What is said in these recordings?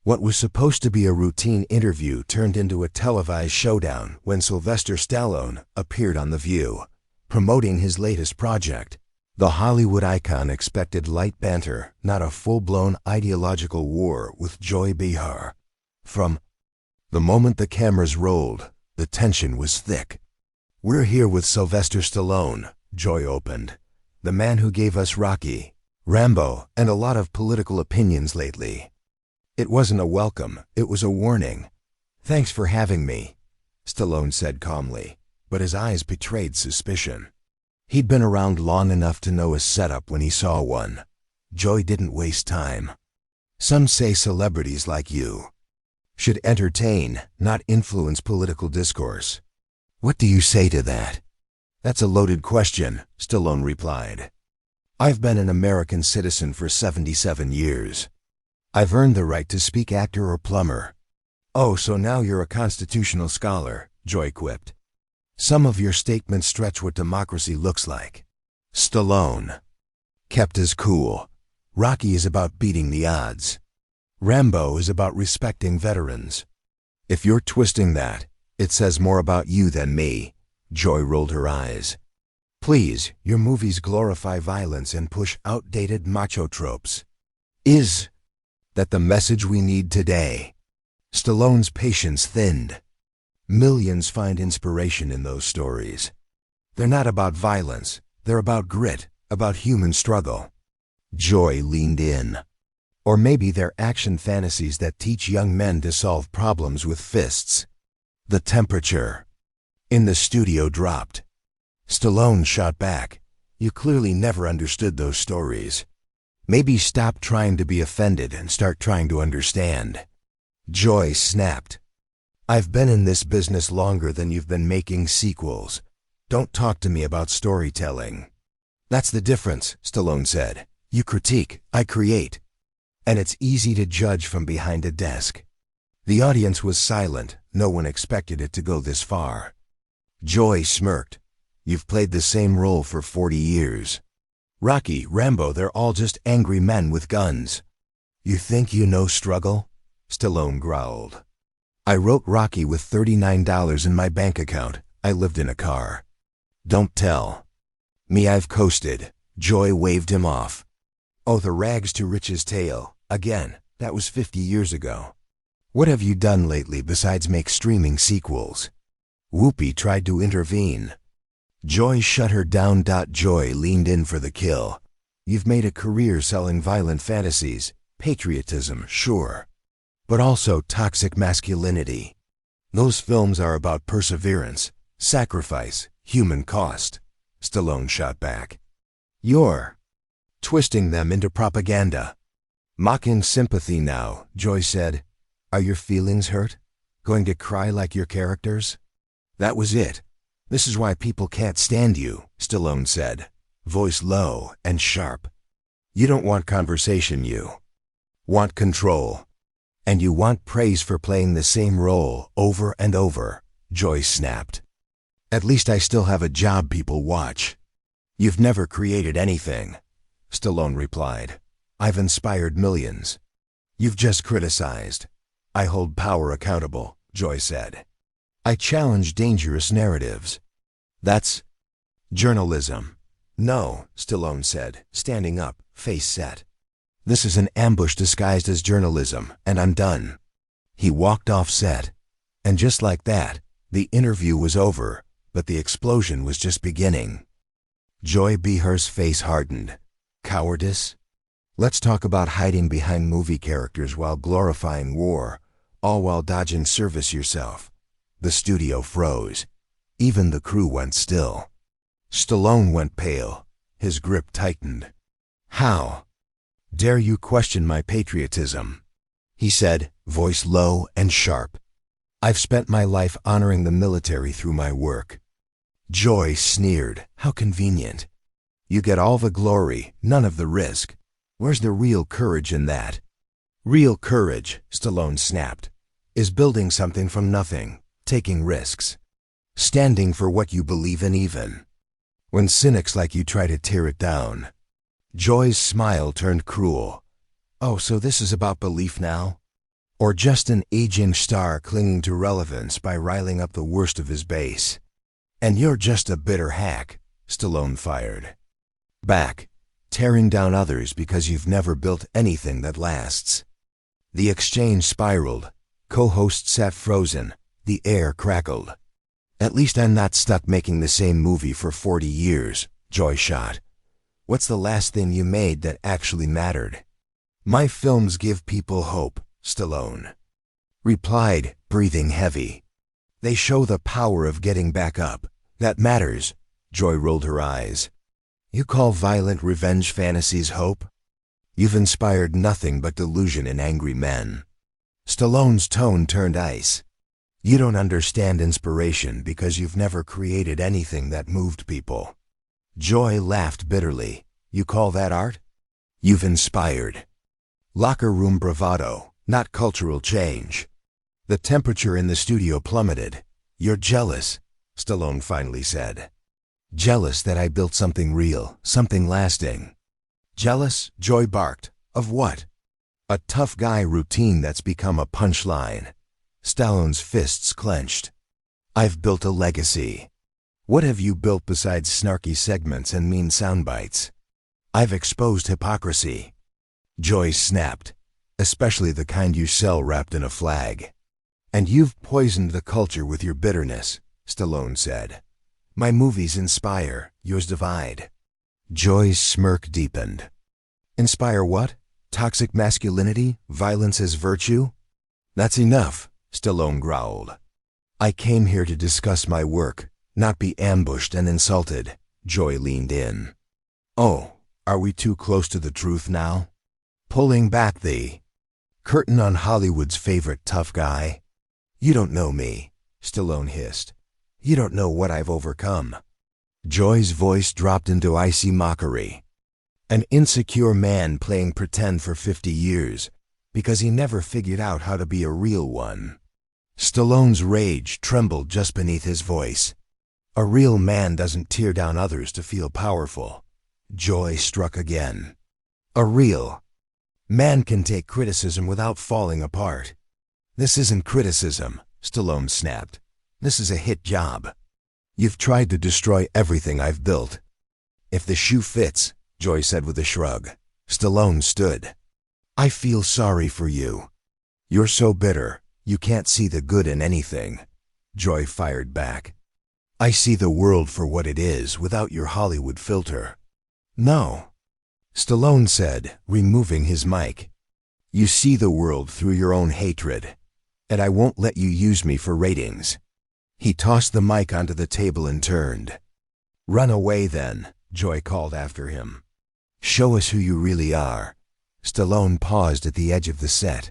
What was supposed to be a routine interview turned into a televised showdown when Sylvester Stallone appeared on The View, promoting his latest project. The Hollywood icon expected light banter, not a full-blown ideological war with Joy Behar. From the moment the cameras rolled, the tension was thick. "We're here with Sylvester Stallone," Joy opened. "The man who gave us Rocky, Rambo, and a lot of political opinions lately." It wasn't a welcome, it was a warning. "Thanks for having me," Stallone said calmly, but his eyes betrayed suspicion. He'd been around long enough to know a setup when he saw one. Joy didn't waste time. "Some say celebrities like you should entertain, not influence political discourse. What do you say to that?" "That's a loaded question," Stallone replied. "I've been an American citizen for 77 years. I've earned the right to speak actor or plumber." "Oh, so now you're a constitutional scholar," Joy quipped. "Some of your statements stretch what democracy looks like." Stallone kept his cool. "Rocky is about beating the odds. Rambo is about respecting veterans. If you're twisting that, it says more about you than me." Joy rolled her eyes. "Please, your movies glorify violence and push outdated macho tropes. Is that the message we need today?" Stallone's patience thinned. Millions find inspiration in those stories. They're not about violence, they're about grit, about human struggle. Joy leaned in. "Or maybe they're action fantasies that teach young men to solve problems with fists." The temperature in the studio dropped. Stallone shot back. "You clearly never understood those stories. Maybe stop trying to be offended and start trying to understand." Joy snapped. "I've been in this business longer than you've been making sequels. Don't talk to me about storytelling." "That's the difference," Stallone said. "You critique, I create. And it's easy to judge from behind a desk." The audience was silent. No one expected it to go this far. Joy smirked. "You've played the same role for 40 years. Rocky, Rambo, they're all just angry men with guns. You think you know struggle?" Stallone growled. "I wrote Rocky with $39 in my bank account. I lived in a car. Don't tell me I've coasted." Joy waved him off. "Oh, the rags to riches tale. Again, that was 50 years ago. What have you done lately besides make streaming sequels?" Whoopi tried to intervene. Joy shut her down. Joy leaned in for the kill. "You've made a career selling violent fantasies. Patriotism, sure. But also toxic masculinity. Those films are about perseverance, sacrifice, human cost." Stallone shot back. "You're twisting them into propaganda. Mocking sympathy now," Joy said. "Are your feelings hurt? Going to cry like your characters?" "That was it. This is why people can't stand you," Stallone said, voice low and sharp. "You don't want conversation, you want control. And you want praise for playing the same role over and over," Joy snapped. "At least I still have a job people watch." "You've never created anything," Stallone replied. "I've inspired millions. You've just criticized." "I hold power accountable," Joy said. "I challenge dangerous narratives. That's journalism." "No," Stallone said, standing up, face set. "This is an ambush disguised as journalism, and I'm done." He walked off set. And just like that, the interview was over, but the explosion was just beginning. Joy Behar's face hardened. "Cowardice? Let's talk about hiding behind movie characters while glorifying war, all while dodging service yourself." The studio froze. Even the crew went still. Stallone went pale. His grip tightened. "How dare you question my patriotism?" he said, voice low and sharp. "I've spent my life honoring the military through my work." Joy sneered. "How convenient. You get all the glory, none of the risk. Where's the real courage in that?" "Real courage," Stallone snapped, "is building something from nothing. Taking risks. Standing for what you believe in even when cynics like you try to tear it down." Joy's smile turned cruel. "Oh, so this is about belief now? Or just an aging star clinging to relevance by riling up the worst of his base? And you're just a bitter hack, Stallone fired back, tearing down others because you've never built anything that lasts. The exchange spiraled. Co-host sat frozen. The air crackled. At least I'm not stuck making the same movie for 40 years, Joy shot. What's the last thing you made that actually mattered? My films give people hope, Stallone replied, breathing heavy. They show the power of getting back up. That matters. Joy rolled her eyes. You call violent revenge fantasies hope? You've inspired nothing but delusion in angry men. Stallone's tone turned ice. You don't understand inspiration because you've never created anything that moved people. Joy laughed bitterly. You call that art? You've inspired locker room bravado, not cultural change. The temperature in the studio plummeted. You're jealous, Stallone finally said. Jealous that I built something real, something lasting. Jealous? Joy barked. Of what? A tough guy routine that's become a punchline. Stallone's fists clenched. I've built a legacy. What have you built besides snarky segments and mean soundbites? I've exposed hypocrisy. Joy snapped. Especially the kind you sell wrapped in a flag. And you've poisoned the culture with your bitterness, Stallone said. My movies inspire, yours divide. Joy's smirk deepened. Inspire what? Toxic masculinity? Violence as virtue? That's enough, Stallone growled. I came here to discuss my work, not be ambushed and insulted. Joy leaned in. Oh, are we too close to the truth now? Pulling back the curtain on Hollywood's favorite tough guy? You don't know me, Stallone hissed. You don't know what I've overcome. Joy's voice dropped into icy mockery. An insecure man playing pretend for 50 years because he never figured out how to be a real one. Stallone's rage trembled just beneath his voice. A real man doesn't tear down others to feel powerful. Joy struck again. A real man can take criticism without falling apart. This isn't criticism, Stallone snapped. This is a hit job. You've tried to destroy everything I've built. If the shoe fits, Joy said with a shrug. Stallone stood. I feel sorry for you. You're so bitter, you can't see the good in anything. Joy fired back. I see the world for what it is without your Hollywood filter. No, Stallone said, removing his mic. You see the world through your own hatred, and I won't let you use me for ratings. He tossed the mic onto the table and turned. Run away then, Joy called after him. Show us who you really are. Stallone paused at the edge of the set.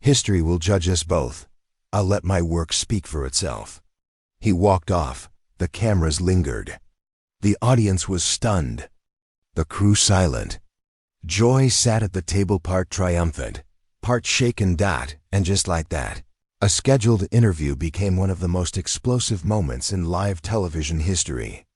History will judge us both. I'll let my work speak for itself. He walked off. The cameras lingered. The audience was stunned. The crew silent. Joy sat at the table part triumphant, part shaken. And just like that, a scheduled interview became one of the most explosive moments in live television history.